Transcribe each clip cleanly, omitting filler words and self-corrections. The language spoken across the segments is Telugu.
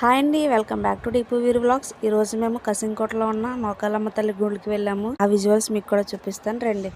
హాయ్ అండి, welcome back to Deepu Veer vlogs. ఈ రోజు మేము కసింకోటలో ఉన్న నూకాలమ్మ తల్లి గుడికి వెళ్ళాము. ఆ విజువల్స్ మీకు కూడా చూపిస్తాను రండి.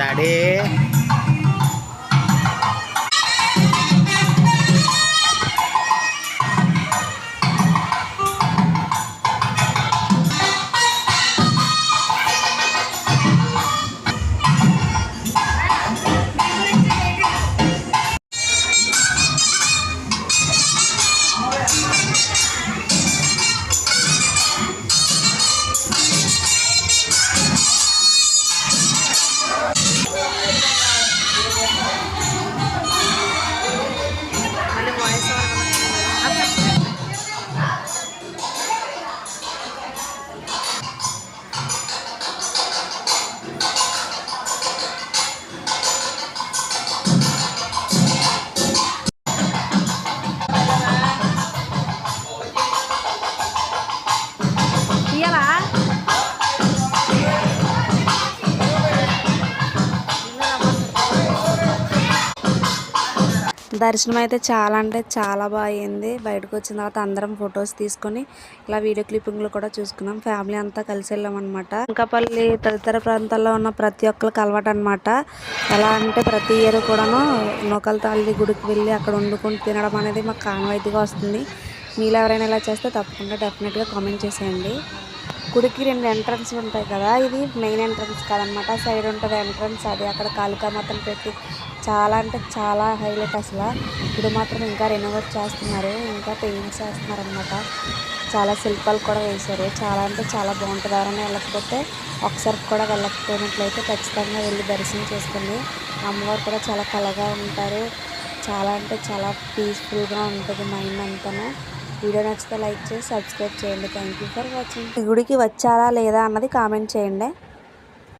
Daddy. దర్శనం అయితే చాలా అంటే చాలా బాగా అయింది. బయటకు వచ్చిన తర్వాత అందరం ఫొటోస్ తీసుకొని ఇలా వీడియో క్లిప్పింగ్లు కూడా చూసుకున్నాం. ఫ్యామిలీ అంతా కలిసి వెళ్ళాం అనమాట. అంకాపల్లి తదితర ప్రాంతాల్లో ఉన్న ప్రతి ఒక్కరికి అలవాటు అనమాట. ఎలా అంటే ప్రతి ఇయర్ కూడాను నూకాల తల్లి గుడికి వెళ్ళి అక్కడ వండుకొని తినడం అనేది మాకు ఆనవాయితీగా వస్తుంది. మీలో ఎవరైనా ఇలా చేస్తే తప్పకుండా డెఫినెట్గా కామెంట్ చేసేయండి. గుడికి 2 ఎంట్రన్స్ ఉంటాయి కదా, ఇది మెయిన్ ఎంట్రన్స్ కాదనమాట, సైడ్ ఉంటుంది ఎంట్రన్స్. అది అక్కడ కాళికామాతను పెట్టి చాలా అంటే చాలా హైలైట్. అసలు గుడి మాత్రం ఇంకా రెనోవేట్ చేస్తున్నారు, ఇంకా పెయింట్స్ వేస్తున్నారు అనమాట. చాలా శిల్పాలు కూడా వేశారు. చాలా అంటే చాలా బాగుంటుంది. ఎవరైనా వెళ్ళకపోతే ఒకసారి కూడా వెళ్ళకపోయినట్లయితే ఖచ్చితంగా వెళ్ళి దర్శనం చేసుకోండి. అమ్మవారు కూడా చాలా కళగా ఉంటారు. చాలా అంటే చాలా పీస్ఫుల్గా ఉంటుంది మైండ్ అంతాను. వీడియో నచ్చితే లైక్ చేసి సబ్స్క్రైబ్ చేయండి. Thank you for watching. గుడికి వచ్చారా లేదా అన్నది కామెంట్ చేయండి.